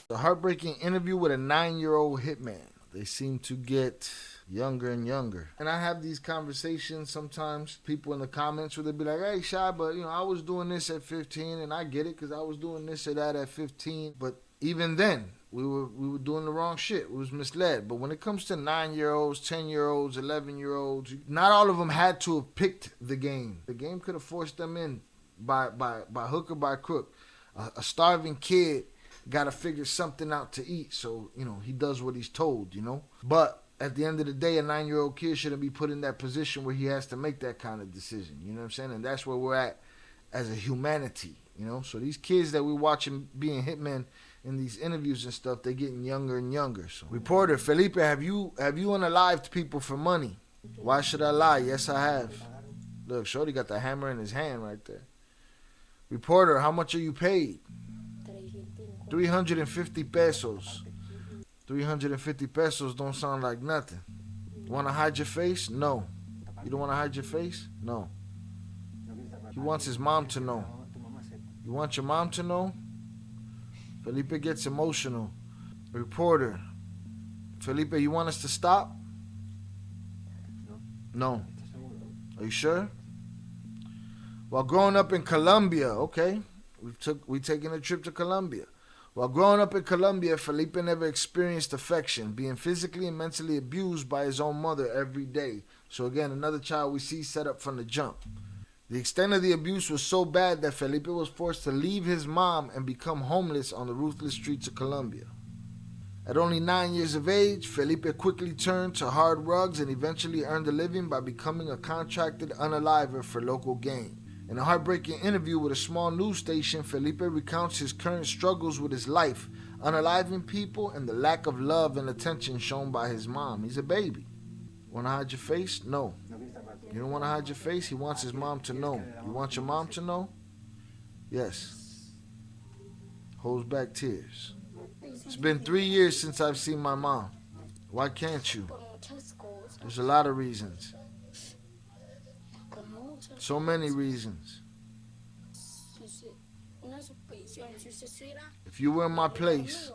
The heartbreaking interview with a 9-year-old hitman. They seem to get younger and younger. And I have these conversations sometimes, people in the comments where they be like, hey, Shy, but I was doing this at 15 and I get it because I was doing this or that at 15. But even then, we were doing the wrong shit. We was misled. But when it comes to 9-year-olds, 10-year-olds, 11-year-olds, not all of them had to have picked the game. The game could have forced them in by hook or by crook. A starving kid got to figure something out to eat, so he does what he's told. But at the end of the day, a 9-year-old kid shouldn't be put in that position where he has to make that kind of decision. You know what I'm saying? And that's where we're at as a humanity. So these kids that we're watching being hitmen in these interviews and stuff, they're getting younger and younger. So, reporter Felipe, have you unalived people for money? Why should I lie? Yes, I have. Look, Shorty got the hammer in his hand right there. Reporter, how much are you paid? 350 pesos. 350 pesos don't sound like nothing. You want to hide your face? No. You don't want to hide your face? No. He wants his mom to know. You want your mom to know? Felipe gets emotional. Reporter, Felipe, you want us to stop? No. Are you sure? While growing up in Colombia, okay, we taking a trip to Colombia. While growing up in Colombia, Felipe never experienced affection, being physically and mentally abused by his own mother every day. So again, another child we see set up from the jump. The extent of the abuse was so bad that Felipe was forced to leave his mom and become homeless on the ruthless streets of Colombia. At only 9 years of age, Felipe quickly turned to hard rugs and eventually earned a living by becoming a contracted unaliver for local gang. In a heartbreaking interview with a small news station, Felipe recounts his current struggles with his life, unaliving people, and the lack of love and attention shown by his mom. He's a baby. Want to hide your face? No. You don't want to hide your face? He wants his mom to know. You want your mom to know? Yes. Holds back tears. It's been 3 years since I've seen my mom. Why can't you? There's a lot of reasons. So many reasons. If you were in my place,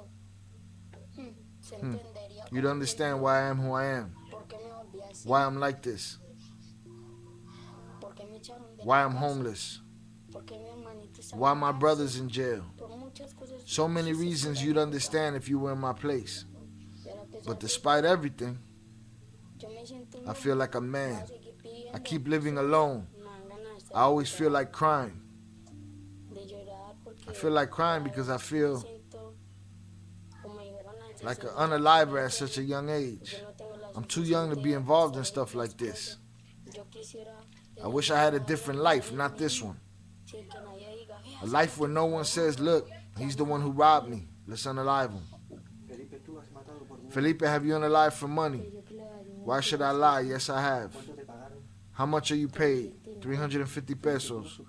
you'd understand why I am who I am. Why I'm like this. Why I'm homeless. Why my brother's in jail. So many reasons you'd understand if you were in my place. But despite everything, I feel like a man. I keep living alone. I always feel like crying. I feel like crying because I feel like an unaliver at such a young age. I'm too young to be involved in stuff like this. I wish I had a different life, not this one. A life where no one says, look, he's the one who robbed me. Let's unalive him. Felipe, have you unalived for money? Why should I lie? Yes, I have. How much are you paid? 350 pesos.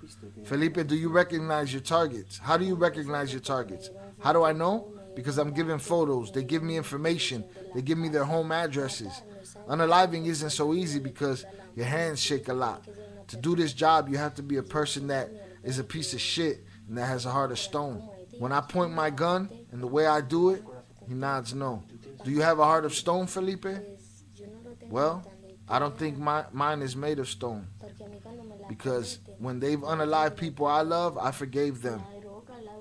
Felipe, do you recognize your targets? How do you recognize your targets? How do I know? Because I'm given photos. They give me information. They give me their home addresses. Unaliving isn't so easy because your hands shake a lot. To do this job, you have to be a person that is a piece of shit and that has a heart of stone. When I point my gun and the way I do it, he nods no. Do you have a heart of stone, Felipe? Well, I don't think mine is made of stone. Because when they've unalived people I love, I forgave them.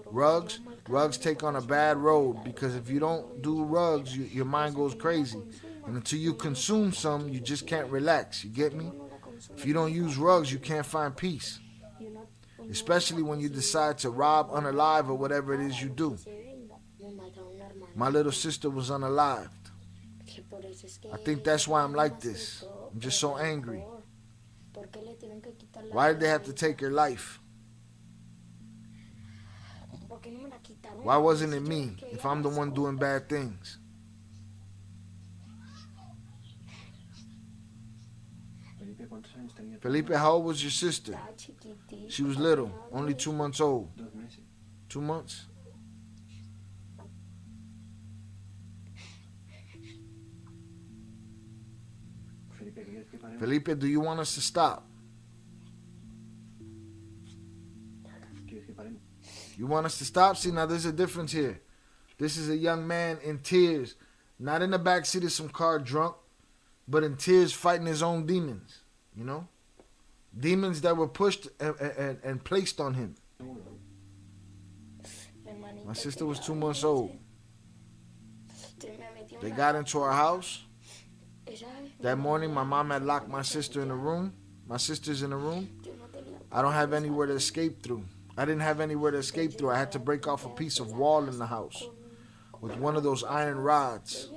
Rugs take on a bad road because if you don't do rugs, your mind goes crazy. And until you consume some, you just can't relax. You get me? If you don't use rugs, you can't find peace. Especially when you decide to rob, unalive, or whatever it is you do. My little sister was unalived. I think that's why I'm like this. I'm just so angry. Why did they have to take her life? Why wasn't it me if I'm the one doing bad things? Felipe, how old was your sister? She was little, only 2 months old. 2 months? Felipe, do you want us to stop? You want us to stop? See, now there's a difference here. This is a young man in tears, not in the backseat of some car drunk, but in tears fighting his own demons, you know? Demons that were pushed and placed on him. My sister was 2 months old. They got into our house. That morning, my mom had locked my sister in the room. My sister's in the room. I don't have anywhere to escape through. I didn't have anywhere to escape through. I had to break off a piece of wall in the house with one of those iron rods.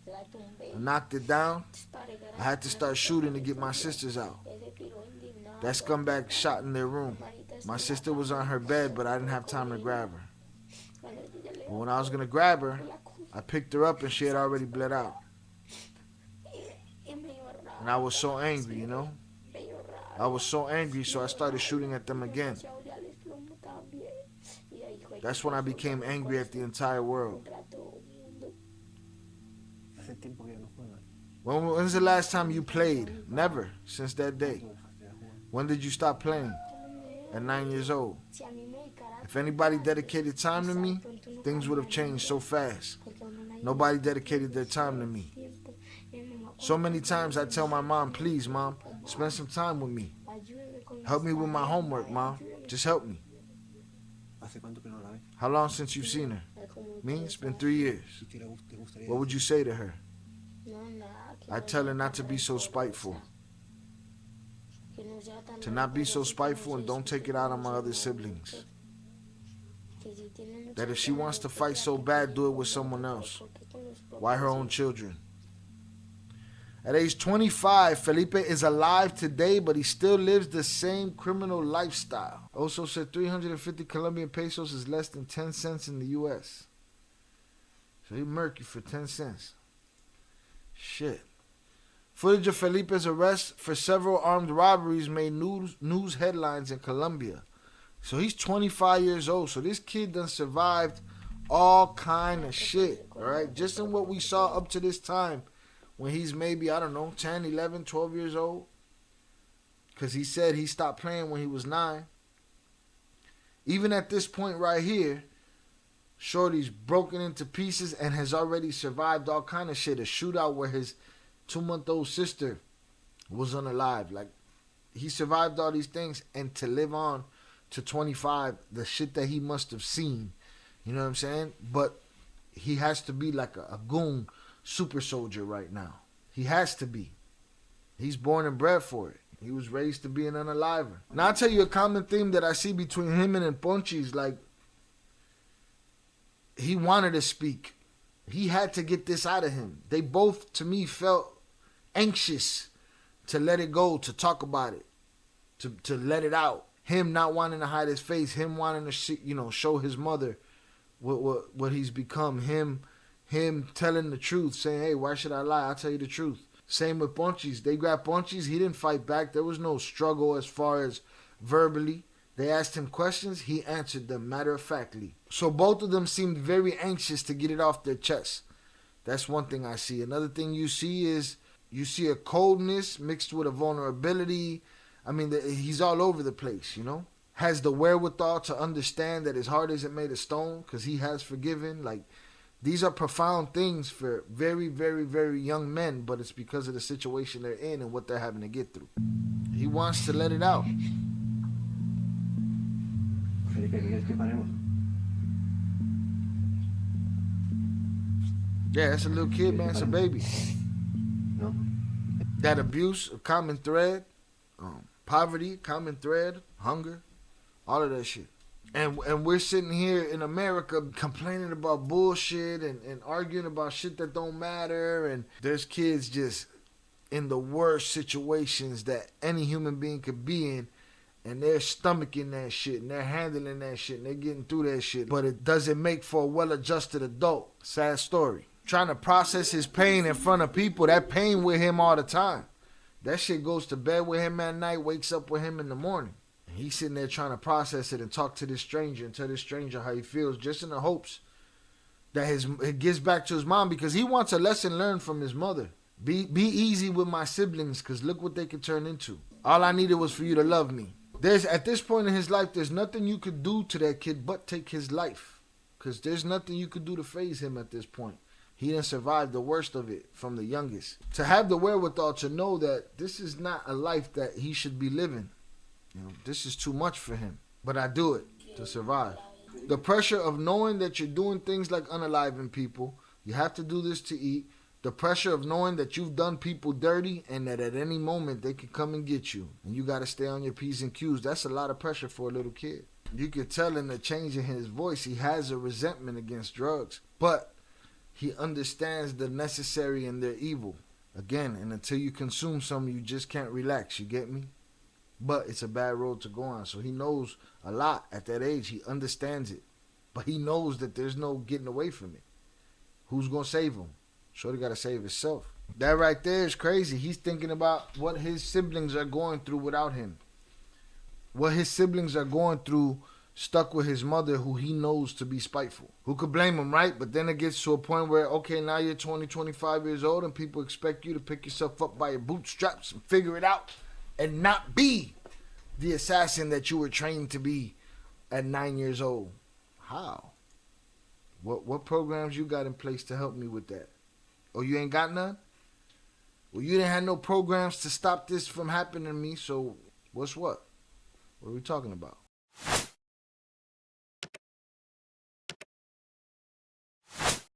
I knocked it down. I had to start shooting to get my sisters out. That scumbag shot in their room. My sister was on her bed, but I didn't have time to grab her. But when I was going to grab her, I picked her up and she had already bled out. And I was so angry, you know? I was so angry, so I started shooting at them again. That's when I became angry at the entire world. When's the last time you played? Never, since that day. When did you stop playing? At 9 years old. If anybody dedicated time to me, things would have changed so fast. Nobody dedicated their time to me. So many times I tell my mom, please, mom, spend some time with me. Help me with my homework, mom. Just help me. How long since you've seen her? Me? It's been 3 years. What would you say to her? I tell her not to be so spiteful. To not be so spiteful and don't take it out on my other siblings. That if she wants to fight so bad, do it with someone else. Why her own children? At age 25, Felipe is alive today, but he still lives the same criminal lifestyle. Also said 350 Colombian pesos is less than 10 cents in the U.S. So he murked you for 10 cents. Shit. Footage of Felipe's arrest for several armed robberies made news headlines in Colombia. So he's 25 years old. So this kid done survived all kind of shit, all right? Just in what we saw up to this time, when he's maybe, I don't know, 10, 11, 12 years old. Because he said he stopped playing when he was 9. Even at this point right here, Shorty's broken into pieces and has already survived all kind of shit. A shootout where his 2-month-old sister was unalive. Like, he survived all these things, and to live on to 25, the shit that he must have seen, you know what I'm saying? But he has to be like a goon super soldier right now. He has to be. He's born and bred for it. He was raised to be an unaliver. Now I'll tell you a common theme that I see between him and Ponchi's, like, he wanted to speak. He had to get this out of him. They both, to me, felt anxious to let it go, to talk about it, to let it out. Him not wanting to hide his face, him wanting to, you know, show his mother what he's become. Him telling the truth, saying, hey, why should I lie? I'll tell you the truth. Same with Ponchis. They grabbed Ponchis. He didn't fight back. There was no struggle as far as verbally. They asked him questions. He answered them matter-of-factly. So both of them seemed very anxious to get it off their chest. That's one thing I see. Another thing you see is you see a coldness mixed with a vulnerability. I mean, he's all over the place, you know. Has the wherewithal to understand that his heart isn't made of stone because he has forgiven. Like, these are profound things for very, very, very young men, but it's because of the situation they're in and what they're having to get through. He wants to let it out. Yeah, that's a little kid, man. It's a baby. No. That abuse, a common thread. Poverty, common thread. Hunger. All of that shit. And we're sitting here in America complaining about bullshit and arguing about shit that don't matter. And there's kids just in the worst situations that any human being could be in. And they're stomaching that shit. And they're handling that shit. And they're getting through that shit. But it doesn't make for a well-adjusted adult. Sad story. Trying to process his pain in front of people. That pain with him all the time. That shit goes to bed with him at night. Wakes up with him in the morning. He's sitting there trying to process it and talk to this stranger and tell this stranger how he feels, just in the hopes that it gets back to his mom, because he wants a lesson learned from his mother. Be easy with my siblings, because look what they could turn into. All I needed was for you to love me. At this point in his life, there's nothing you could do to that kid but take his life, Because there's nothing you could do to phase him at this point. He didn't survive the worst of it from the youngest. To have the wherewithal to know that this is not a life that he should be living. You know, this is too much for him. But I do it to survive. The pressure of knowing that you're doing things like unaliving people. You have to do this to eat. The pressure of knowing that you've done people dirty and that at any moment they could come and get you. And you got to stay on your P's and Q's. That's a lot of pressure for a little kid. You could tell in the change in his voice, he has a resentment against drugs. But he understands the necessary and their evil. Again, and until you consume some, you just can't relax. You get me? But it's a bad road to go on. So he knows a lot at that age. He understands it. But he knows that there's no getting away from it. Who's going to save him? Shorty got to save himself. That right there is crazy. He's thinking about what his siblings are going through without him. What his siblings are going through stuck with his mother, who he knows to be spiteful. Who could blame him, right? But then it gets to a point where, okay, now you're 20, 25 years old and people expect you to pick yourself up by your bootstraps and figure it out and not be the assassin that you were trained to be at 9 years old. How? What programs you got in place to help me with that? Oh, you ain't got none? Well, you didn't have no programs to stop this from happening to me, so what's what? What are we talking about?